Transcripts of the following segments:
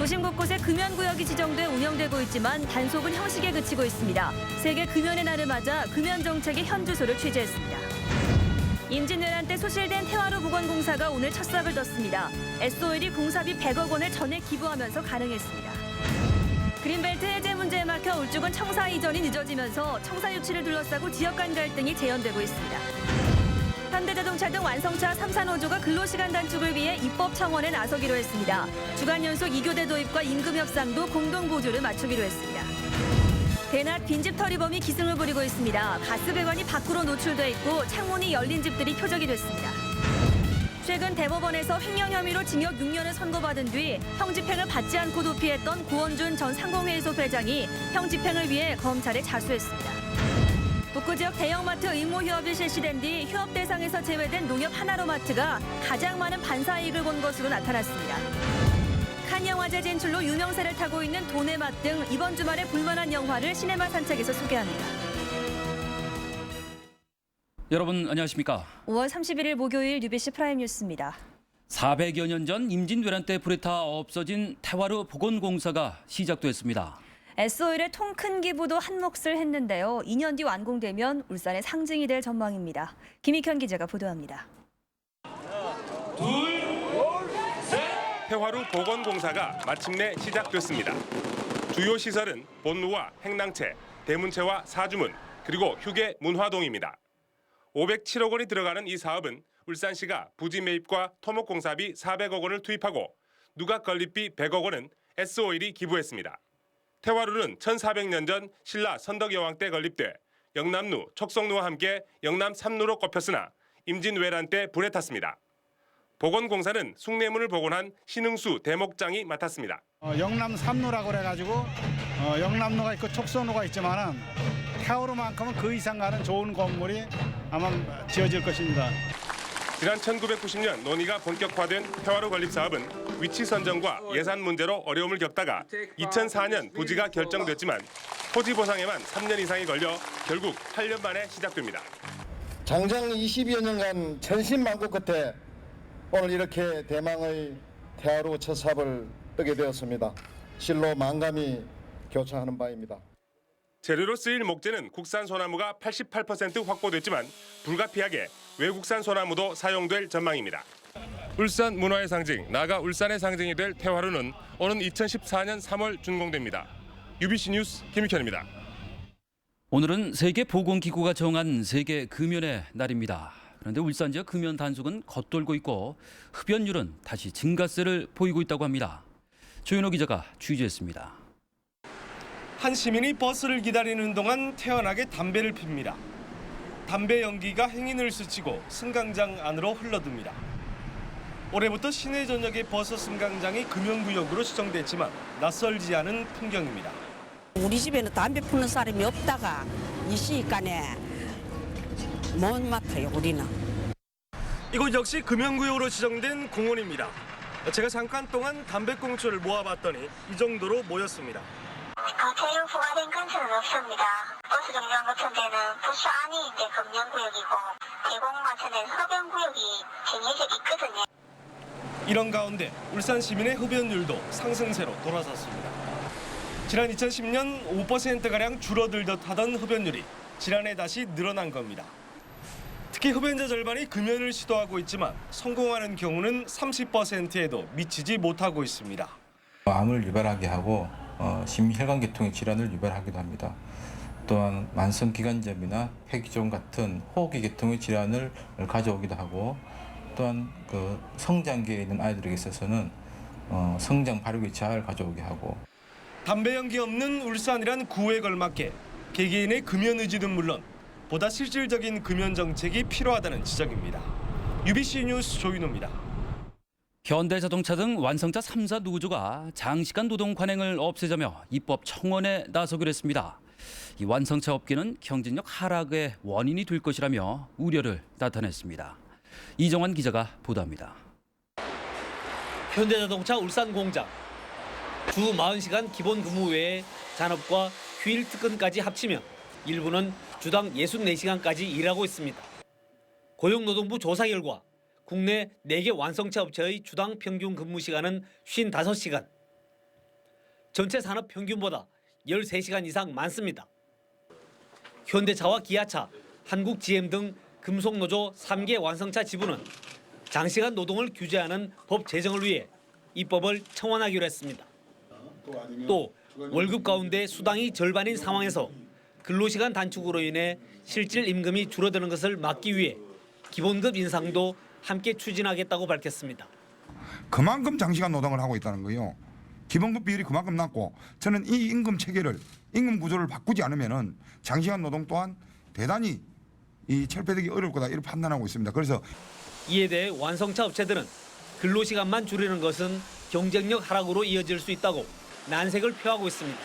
도심 곳곳에 금연구역이 지정돼 운영되고 있지만 단속은 형식에 그치고 있습니다. 세계 금연의 날을 맞아 금연정책의 현주소를 취재했습니다. 임진왜란 때 소실된 태화로 보건공사가 오늘 첫 삽을 떴습니다. SOL이 공사비 100억 원을 전액 기부하면서 가능했습니다. 그린벨트 해제 문제에 막혀 울주군 청사 이전이 늦어지면서 청사 유치를 둘러싸고 지역 간 갈등이 재현되고 있습니다. 현대자동차 등 완성차 3, 4노조가 근로시간 단축을 위해 입법 청원에 나서기로 했습니다. 주간 연속 2교대 도입과 임금 협상도 공동 보조를 맞추기로 했습니다. 대낮 빈집 털이범이 기승을 부리고 있습니다. 가스 배관이 밖으로 노출돼 있고 창문이 열린 집들이 표적이 됐습니다. 최근 대법원에서 횡령 혐의로 징역 6년을 선고받은 뒤 형집행을 받지 않고 도피했던 고원준 전 상공회의소 회장이 형집행을 위해 검찰에 자수했습니다. 북구 지역 대형마트 의무 휴업이 실시된 뒤 휴업 대상에서 제외된 농협 하나로마트가 가장 많은 반사이익을 본 것으로 나타났습니다. 칸 영화제 진출로 유명세를 타고 있는 도네맛 등 이번 주말에 볼만한 영화를 시네마 산책에서 소개합니다. 여러분 안녕하십니까? 5월 31일 목요일 UBC 프라임 뉴스입니다. 400여 년 전 임진왜란 때 불에 타 없어진 태화로 보건공사가 시작됐습니다. SOL의 통 큰 기부도 한 몫을 했는데요. 2년 뒤 완공되면 울산의 상징이 될 전망입니다. 김익현 기자가 보도합니다. 태화루 보건공사가 마침내 시작됐습니다. 주요 시설은 본루와 행랑채, 대문채와 사주문, 그리고 휴게 문화동입니다. 507억 원이 들어가는 이 사업은 울산시가 부지 매입과 토목공사비 400억 원을 투입하고 누각 건립비 100억 원은 SOL이 기부했습니다. 태화루는 1400년 전 신라 선덕여왕 때 건립돼 영남루, 촉성루와 함께 영남 3루로 꼽혔으나 임진왜란 때 불에 탔습니다. 보건공사는 숭례문을 복원한 신흥수 대목장이 맡았습니다. 영남 3루라고 그래가지고 영남루가 있고 촉성루가 있지만은 태화루만큼은 그 이상 가는 좋은 건물이 아마 지어질 것입니다. 지난 1990년 논의가 본격화된 태화루 건립 사업은 위치 선정과 예산 문제로 어려움을 겪다가 2004년 부지가 결정됐지만 토지 보상에만 3년 이상이 걸려 결국 8년 만에 시작됩니다. 장정 20여 년간 천신만고 끝에 오늘 이렇게 대망의 태화루 첫 삽을 뜨게 되었습니다. 실로 만감이 교차하는 바입니다. 재료로 쓰일 목재는 국산 소나무가 88% 확보됐지만 불가피하게 외국산 소나무도 사용될 전망입니다. 울산 문화의 상징, 나아가 울산의 상징이 될 태화루는 오는 2014년 3월 준공됩니다. UBC 뉴스 김익현입니다. 오늘은 세계보건기구가 정한 세계 금연의 날입니다. 그런데 울산 지역 금연 단속은 겉돌고 있고 흡연율은 다시 증가세를 보이고 있다고 합니다. 조윤호 기자가 취재했습니다. 한 시민이 버스를 기다리는 동안 태연하게 담배를 핍니다. 담배 연기가 행인을 스치고 승강장 안으로 흘러듭니다. 올해부터 시내 전역의 버스 승강장이 금연구역으로 지정됐지만 낯설지 않은 풍경입니다. 우리 집에는 담배 피우는 사람이 없다가 이 시간에 못 맡아요, 우리는. 이곳 역시 금연구역으로 지정된 공원입니다. 제가 잠깐 동안 담배꽁초를 모아봤더니 이 정도로 모였습니다. 대형 부과된 건설은 없습니다. 버스 정류장 같은 데는 부스 안이 이제 금연구역이고 대공 같은 데는 흡연구역이 정해져 있거든요. 이런 가운데 울산 시민의 흡연율도 상승세로 돌아섰습니다. 지난 2010년 5%가량 줄어들듯 하던 흡연율이 지난해 다시 늘어난 겁니다. 특히 흡연자 절반이 금연을 시도하고 있지만 성공하는 경우는 30%에도 미치지 못하고 있습니다. 암을 유발하게 하고 심혈관계통의 질환을 유발하기도 합니다. 또한 만성기관점이나 폐기종 같은 호흡기 계통의 질환을 가져오기도 하고 또한 그 성장기에 있는 아이들에게 있어서는 성장 발육의 저하를 가져오게 하고 담배 연기 없는 울산이란 구호에 걸맞게 개개인의 금연 의지는 물론 보다 실질적인 금연 정책이 필요하다는 지적입니다. UBC 뉴스 조윤호입니다. 현대자동차 등 완성차 3, 4노조가 장시간 노동 관행을 없애자며 입법 청원에 나서기로 했습니다. 이 완성차 업계는 경쟁력 하락의 원인이 될 것이라며 우려를 나타냈습니다. 이정환 기자가 보도합니다. 현대자동차 울산 공장. 주 40시간 기본 근무 외에 잔업과 휴일 특근까지 합치면 일부는 주당 64시간까지 일하고 있습니다. 고용노동부 조사 결과 국내 4개 완성차 업체의 주당 평균 근무 시간은 55시간. 전체 산업 평균보다 13시간 이상 많습니다. 현대차와 기아차, 한국GM 등 금속노조 3개 완성차 지부는 장시간 노동을 규제하는 법 제정을 위해 입법을 청원하기로 했습니다. 또 월급 가운데 수당이 절반인 상황에서 근로시간 단축으로 인해 실질 임금이 줄어드는 것을 막기 위해 기본급 인상도 함께 추진하겠다고 밝혔습니다. 그만큼 장시간 노동을 하고 있다는 거예요. 기본급 비율이 그만큼 낮고 저는 이 임금 체계를 임금 구조를 바꾸지 않으면은 장시간 노동 또한 대단히 이 철폐되기 어려울 거다 이렇게 판단하고 있습니다. 그래서 이에 대해 완성차 업체들은 근로시간만 줄이는 것은 경쟁력 하락으로 이어질 수 있다고 난색을 표하고 있습니다.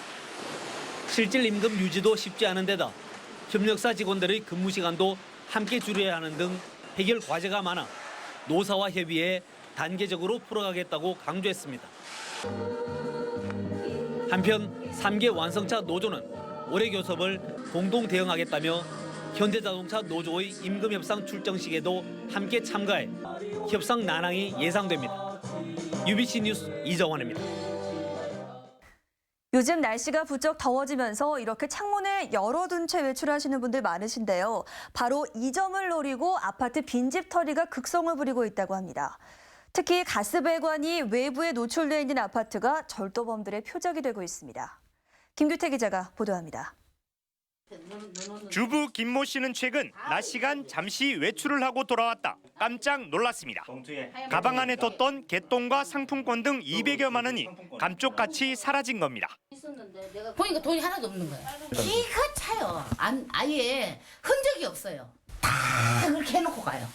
실질 임금 유지도 쉽지 않은 데다 협력사 직원들의 근무 시간도 함께 줄여야 하는 등 해결 과제가 많아 노사와 협의해 단계적으로 풀어가겠다고 강조했습니다. 한편 3개 완성차 노조는 올해 교섭을 공동 대응하겠다며 현대자동차 노조의 임금 협상 출정식에도 함께 참가해 협상 난항이 예상됩니다. UBC 뉴스 이정원입니다. 요즘 날씨가 부쩍 더워지면서 이렇게 창문을 열어둔 채 외출하시는 분들 많으신데요. 바로 이 점을 노리고 아파트 빈집 털이가 극성을 부리고 있다고 합니다. 특히 가스배관이 외부에 노출되어 있는 아파트가 절도범들의 표적이 되고 있습니다. 김규태 기자가 보도합니다. 주부 김모 씨는 최근 낮 시간 잠시 외출을 하고 돌아왔다 깜짝 놀랐습니다. 가방 안에 뒀던 개똥과 상품권 등 200여만 원이 감쪽같이 사라진 겁니다. 보니까 돈이 하나도 없는 거예요. 기가 차요. 아예 흔적이 없어요. 다 그렇게 해놓고 가요.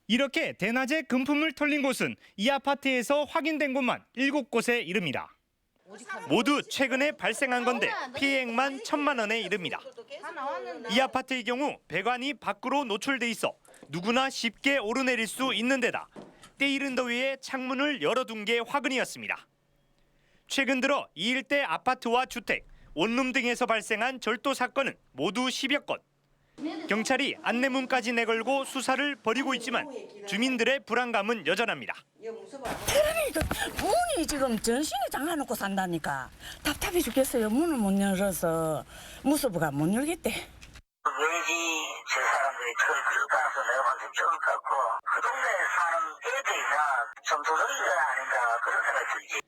이렇게 대낮에 금품을 털린 곳은 이 아파트에서 확인된 곳만 7곳에 이릅니다. 모두 최근에 발생한 건데 피해액만 1,000만 원에 이릅니다. 이 아파트의 경우 배관이 밖으로 노출돼 있어 누구나 쉽게 오르내릴 수 있는 데다 때이른 더위에 창문을 열어둔 게 화근이었습니다. 최근 들어 이 일대 아파트와 주택, 원룸 등에서 발생한 절도 사건은 모두 10여 건. 경찰이 안내문까지 내걸고 수사를 벌이고 있지만 주민들의 불안감은 여전합니다. 그러니까 문이 지금 전신에 잠가놓고 산다니까 답답해 죽겠어요. 문을 못 열어서 무서워가 못 열겠대. 왜지 저 사람들이 털을 들어가서 내가 봤을 때 처음 같고 그 동네에 사는 애들이나 좀 도둑이가 아닌가 그런 생각이 들지.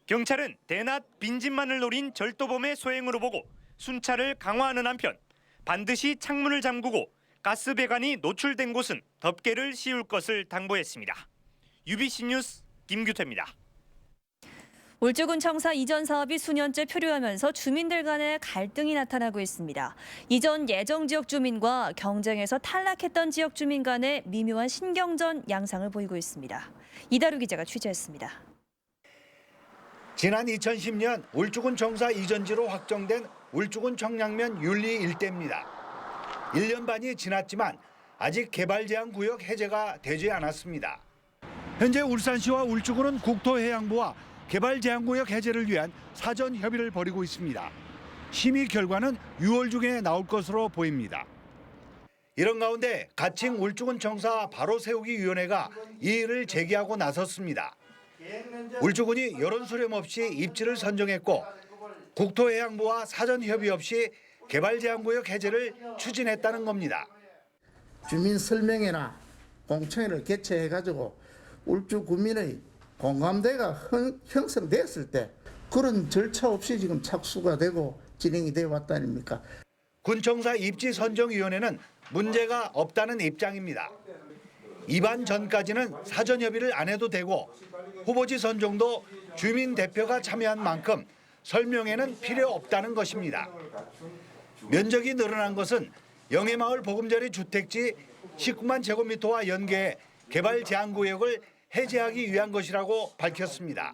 경찰은 대낮 빈집만을 노린 절도범의 소행으로 보고 순찰을 강화하는 한편 반드시 창문을 잠그고 가스 배관이 노출된 곳은 덮개를 씌울 것을 당부했습니다. UBC 뉴스 김규태입니다. 울주군청사 이전 사업이 수년째 표류하면서 주민들 간의 갈등이 나타나고 있습니다. 이전 예정 지역 주민과 경쟁에서 탈락했던 지역 주민 간의 미묘한 신경전 양상을 보이고 있습니다. 이다루 기자가 취재했습니다. 지난 2010년 울주군청사 이전지로 확정된 울주군 청량면 윤리 일대입니다. 1년 반이 지났지만 아직 개발 제한 구역 해제가 되지 않았습니다. 현재 울산시와 울주군은 국토해양부와 개발 제한 구역 해제를 위한 사전 협의를 벌이고 있습니다. 심의 결과는 6월 중에 나올 것으로 보입니다. 이런 가운데 가칭 울주군청사 바로 세우기 위원회가 이 일을 제기하고 나섰습니다. 울주군이 여론 수렴 없이 입지를 선정했고 국토해양부와 사전 협의 없이 개발 제한 구역 해제를 추진했다는 겁니다. 주민 설명회나 공청회를 개최해가지고 울주 구민의 공감대가 형성됐을 때 그런 절차 없이 지금 착수가 되고 진행이 되어 왔다 아닙니까? 군청사 입지선정위원회는 문제가 없다는 입장입니다. 입안 전까지는 사전 협의를 안 해도 되고 후보지 선정도 주민 대표가 참여한 만큼 설명회는 필요 없다는 것입니다. 면적이 늘어난 것은 영해마을 보금자리 주택지 19만 제곱미터와 연계해 개발 제한 구역을 해제하기 위한 것이라고 밝혔습니다.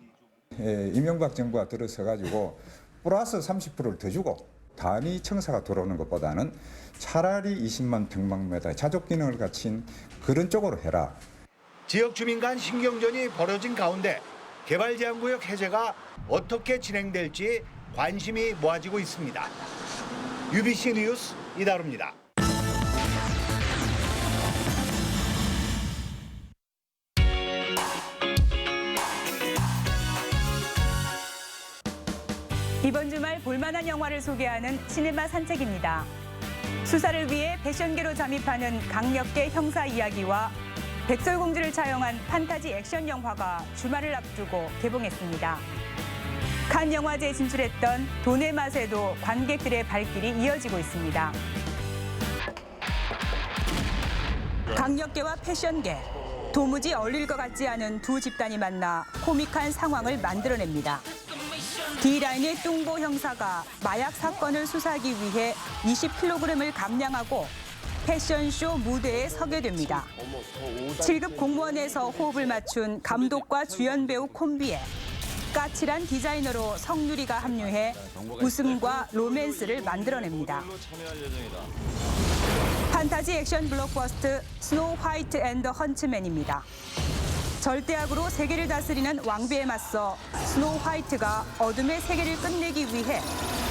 이명박 정부가 들어서 가지고 플러스 30%를 더 주고 단위 청사가 들어오는 것보다는 차라리 20만 평방미터의 자족 기능을 갖춘 그런 쪽으로 해라. 지역 주민 간 신경전이 벌어진 가운데 개발 제한 구역 해제가 어떻게 진행될지 관심이 모아지고 있습니다. UBC 뉴스 이다루입니다. 볼만한 영화를 소개하는 시네마 산책입니다. 수사를 위해 패션계로 잠입하는 강력계 형사 이야기와 백설공주를 차용한 판타지 액션 영화가 주말을 앞두고 개봉했습니다. 칸 영화제에 진출했던 돈의 맛에도 관객들의 발길이 이어지고 있습니다. 강력계와 패션계, 도무지 어울릴 것 같지 않은 두 집단이 만나 코믹한 상황을 만들어냅니다. D라인의 뚱보 형사가 마약 사건을 수사하기 위해 20kg을 감량하고 패션쇼 무대에 서게 됩니다. 7급 공무원에서 호흡을 맞춘 감독과 주연 배우 콤비에 까칠한 디자이너로 성유리가 합류해 웃음과 로맨스를 만들어냅니다. 판타지 액션 블록버스트 스노우 화이트 앤 더 헌츠맨입니다. 절대악으로 세계를 다스리는 왕비에 맞서 스노우 화이트가 어둠의 세계를 끝내기 위해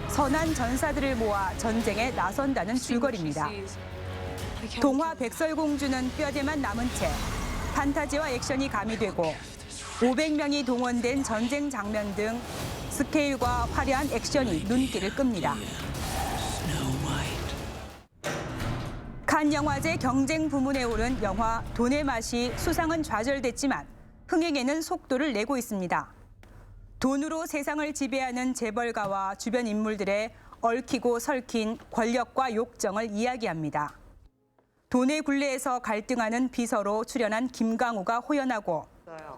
선한 전사들을 모아 전쟁에 나선다는 줄거리입니다. 동화 백설공주는 뼈대만 남은 채 판타지와 액션이 가미되고 500명이 동원된 전쟁 장면 등 스케일과 화려한 액션이 눈길을 끕니다. 칸 영화제 경쟁 부문에 오른 영화 돈의 맛이 수상은 좌절됐지만 흥행에는 속도를 내고 있습니다. 돈으로 세상을 지배하는 재벌가와 주변 인물들의 얽히고 설킨 권력과 욕정을 이야기합니다. 돈의 굴레에서 갈등하는 비서로 출연한 김강우가 호연하고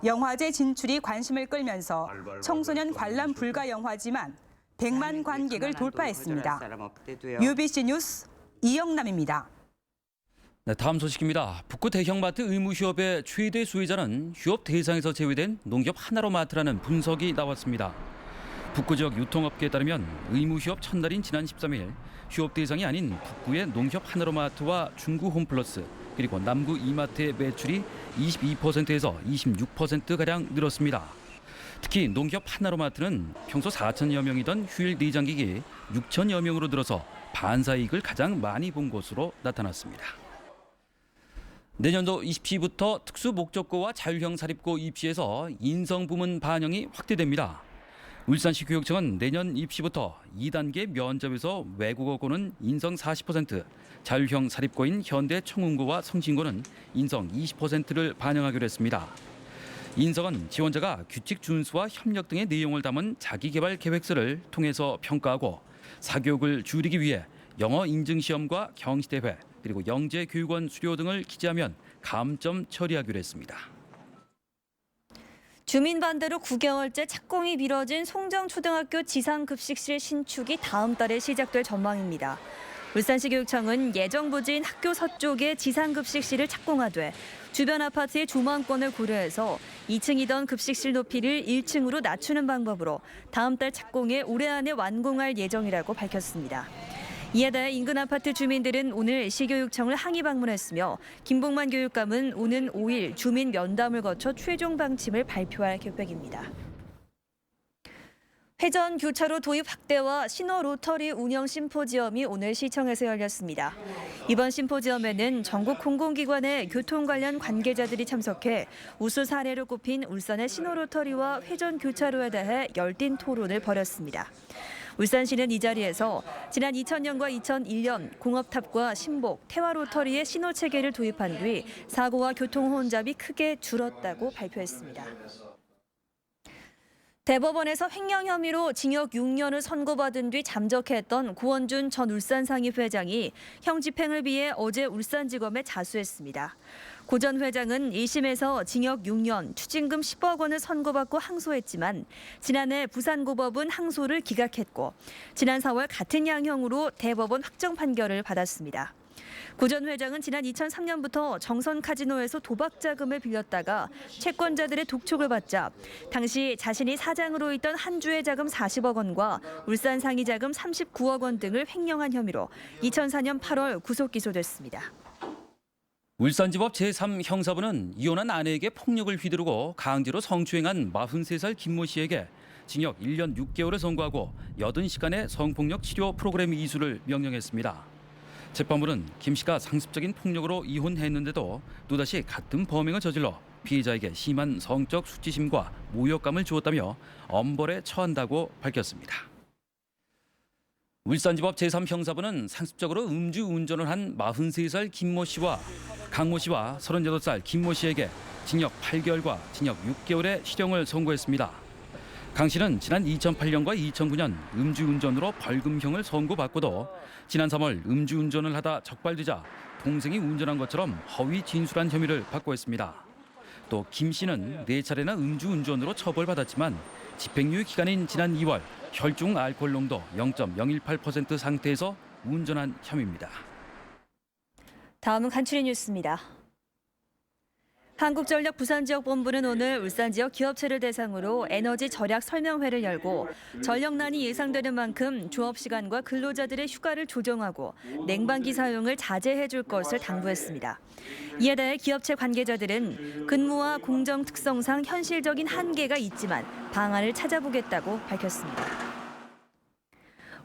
영화제 진출이 관심을 끌면서 청소년 관람 불가 영화지만 100만 관객을 돌파했습니다. UBC 뉴스 이영남입니다. 네, 다음 소식입니다. 북구 대형마트 의무휴업의 최대 수혜자는 휴업 대상에서 제외된 농협 하나로마트라는 분석이 나왔습니다. 북구 지역 유통업계에 따르면 의무휴업 첫날인 지난 13일 휴업 대상이 아닌 북구의 농협 하나로마트와 중구 홈플러스 그리고 남구 이마트의 매출이 22%에서 26%가량 늘었습니다. 특히 농협 하나로마트는 평소 4천여 명이던 휴일 내장객이 6천여 명으로 늘어서 반사이익을 가장 많이 본 것으로 나타났습니다. 내년도 입시부터 특수 목적고와 자율형 사립고 입시에서 인성 부문 반영이 확대됩니다. 울산시 교육청은 내년 입시부터 2단계 면접에서 외국어고는 인성 40%, 자율형 사립고인 현대 청운고와 성신고는 인성 20%를 반영하기로 했습니다. 인성은 지원자가 규칙 준수와 협력 등의 내용을 담은 자기개발 계획서를 통해서 평가하고 사교육을 줄이기 위해 영어 인증시험과 경시대회 그리고 영재교육원 수료 등을 기재하면 감점 처리하기로 했습니다. 주민 반대로 9개월째 착공이 미뤄진 송정초등학교 지상급식실 신축이 다음 달에 시작될 전망입니다. 울산시 교육청은 예정 부지인 학교 서쪽에 지상급식실을 착공하되 주변 아파트의 조망권을 고려해서 2층이던 급식실 높이를 1층으로 낮추는 방법으로 다음 달 착공에 올해 안에 완공할 예정이라고 밝혔습니다. 이에 대해 인근 아파트 주민들은 오늘 시교육청을 항의 방문했으며 김봉만 교육감은 오는 5일 주민 면담을 거쳐 최종 방침을 발표할 계획입니다. 회전 교차로 도입 확대와 신호 로터리 운영 심포지엄이 오늘 시청에서 열렸습니다. 이번 심포지엄에는 전국 공공기관의 교통 관련 관계자들이 참석해 우수 사례로 꼽힌 울산의 신호 로터리와 회전 교차로에 대해 열띤 토론을 벌였습니다. 울산시는 이 자리에서 지난 2000년과 2001년 공업탑과 신복, 태화 로터리의 신호 체계를 도입한 뒤 사고와 교통 혼잡이 크게 줄었다고 발표했습니다. 대법원에서 횡령 혐의로 징역 6년을 선고받은 뒤 잠적했던 구원준 전 울산상의 회장이 형 집행을 위해 어제 울산지검에 자수했습니다. 고 전 회장은 1심에서 징역 6년, 추징금 10억 원을 선고받고 항소했지만 지난해 부산고법은 항소를 기각했고 지난 4월 같은 양형으로 대법원 확정 판결을 받았습니다. 고 전 회장은 지난 2003년부터 정선 카지노에서 도박 자금을 빌렸다가 채권자들의 독촉을 받자 당시 자신이 사장으로 있던 한주의 자금 40억 원과 울산 상의 자금 39억 원 등을 횡령한 혐의로 2004년 8월 구속 기소됐습니다. 울산지법 제3형사부는 이혼한 아내에게 폭력을 휘두르고 강제로 성추행한 43살 김모 씨에게 징역 1년 6개월을 선고하고 80시간의 성폭력 치료 프로그램 이수를 명령했습니다. 재판부는 김 씨가 상습적인 폭력으로 이혼했는데도 또다시 같은 범행을 저질러 피해자에게 심한 성적 수치심과 모욕감을 주었다며 엄벌에 처한다고 밝혔습니다. 울산지법 제3형사부는 상습적으로 음주운전을 한 43살 김모 씨와 강모 씨와 38살 김모 씨에게 징역 8개월과 징역 6개월의 실형을 선고했습니다. 강 씨는 지난 2008년과 2009년 음주운전으로 벌금형을 선고받고도 지난 3월 음주운전을 하다 적발되자 동생이 운전한 것처럼 허위 진술한 혐의를 받고 있습니다. 또 김 씨는 4차례나 음주운전으로 처벌받았지만 집행유예 기간인 지난 2월 혈중 알코올 농도 0.018% 상태에서 운전한 혐의입니다. 다음은 간추린 뉴스입니다. 한국전력 부산지역본부는 오늘 울산 지역 기업체를 대상으로 에너지 절약 설명회를 열고 전력난이 예상되는 만큼 조업 시간과 근로자들의 휴가를 조정하고 냉방기 사용을 자제해 줄 것을 당부했습니다. 이에 대해 기업체 관계자들은 근무와 공정 특성상 현실적인 한계가 있지만 방안을 찾아보겠다고 밝혔습니다.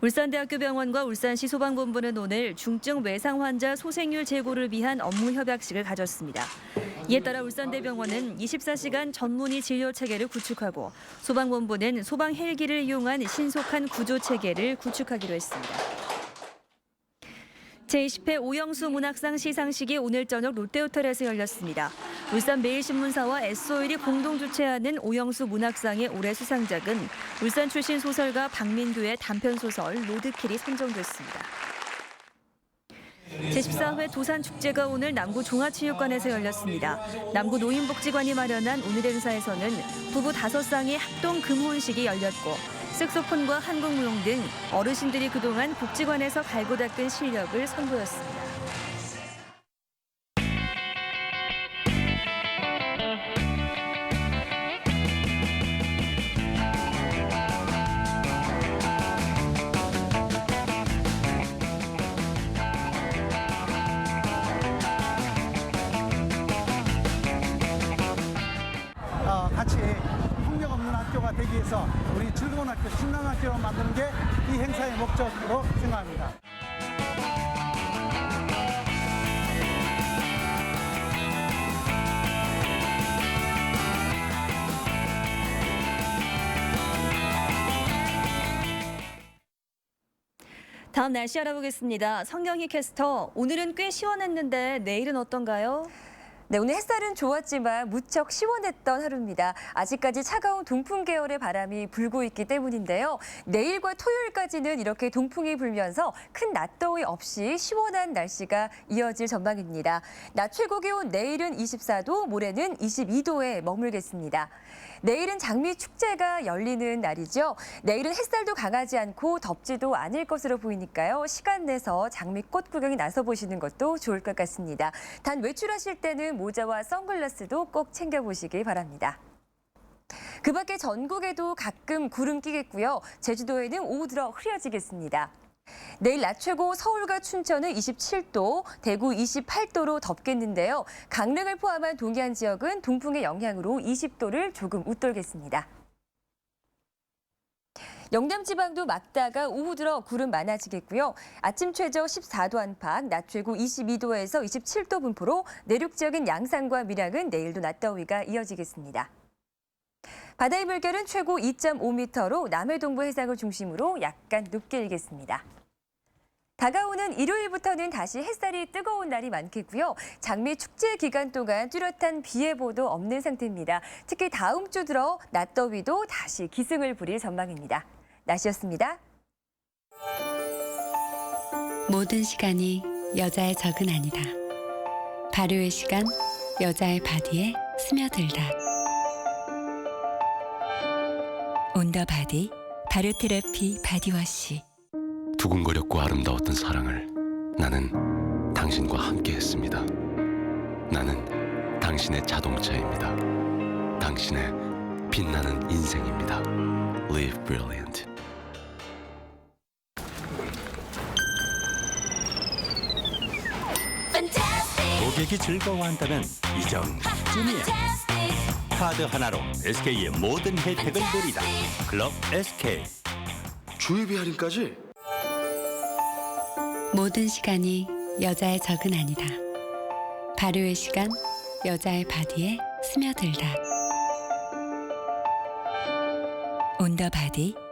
울산대학교 병원과 울산시 소방본부는 오늘 중증 외상 환자 소생률 제고를 위한 업무 협약식을 가졌습니다. 이에 따라 울산대병원은 24시간 전문의 진료 체계를 구축하고 소방본부는 소방 헬기를 이용한 신속한 구조 체계를 구축하기로 했습니다. 제20회 오영수 문학상 시상식이 오늘 저녁 롯데호텔에서 열렸습니다. 울산 매일신문사와 SO일이 공동 주최하는 오영수 문학상의 올해 수상작은 울산 출신 소설가 박민규의 단편소설 로드킬이 선정됐습니다. 제14회 도산축제가 오늘 남구 종합체육관에서 열렸습니다. 남구 노인복지관이 마련한 오늘 행사에서는 부부 5쌍의 합동 금혼식이 열렸고 색소폰과 한국무용 등 어르신들이 그동안 복지관에서 갈고 닦은 실력을 선보였습니다. 같이 폭력 없는 학교가 되기 위해서 우리 즐거운 학교, 신나는 학교로 만드는 게 이 행사의 목적으로 생각합니다. 다음 날씨 알아보겠습니다. 성경희 캐스터, 오늘은 꽤 시원했는데 내일은 어떤가요? 네, 오늘 햇살은 좋았지만 무척 시원했던 하루입니다. 아직까지 차가운 동풍 계열의 바람이 불고 있기 때문인데요. 내일과 토요일까지는 이렇게 동풍이 불면서 큰 낮더위 없이 시원한 날씨가 이어질 전망입니다. 낮 최고 기온 내일은 24도, 모레는 22도에 머물겠습니다. 내일은 장미 축제가 열리는 날이죠. 내일은 햇살도 강하지 않고 덥지도 않을 것으로 보이니까요. 시간 내서 장미꽃 구경에 나서 보시는 것도 좋을 것 같습니다. 단 외출하실 때는 모자와 선글라스도 꼭 챙겨보시기 바랍니다. 그 밖에 전국에도 가끔 구름 끼겠고요. 제주도에는 오후 들어 흐려지겠습니다. 내일 낮 최고 서울과 춘천은 27도, 대구 28도로 덥겠는데요. 강릉을 포함한 동해안 지역은 동풍의 영향으로 20도를 조금 웃돌겠습니다. 영남 지방도 막다가 오후 들어 구름 많아지겠고요. 아침 최저 14도 안팎, 낮 최고 22도에서 27도 분포로 내륙 지역인 양산과 밀양은 내일도 낮더위가 이어지겠습니다. 바다의 물결은 최고 2.5m로 남해동부 해상을 중심으로 약간 높게 일겠습니다. 다가오는 일요일부터는 다시 햇살이 뜨거운 날이 많겠고요. 장미 축제 기간 동안 뚜렷한 비 예보도 없는 상태입니다. 특히 다음 주 들어 낮더위도 다시 기승을 부릴 전망입니다. 날씨였습니다. 모든 시간이 여자의 적은 아니다. 발효의 시간, 여자의 바디에 스며들다. 온더 바디, 발효 테라피 바디워시. 두근거렸고 아름다웠던 사랑을 나는 당신과 함께 했습니다. 나는 당신의 자동차입니다. 당신의 빛나는 인생입니다. Live brilliant. 고객이 즐거워한다면 이 정도쯤이야. 카드 하나로 SK의 모든 혜택을 누리다. 클럽 SK. 주유비 할인까지? 모든 시간이 여자의 적은 아니다. 발효의 시간, 여자의 바디에 스며들다. 온더 바디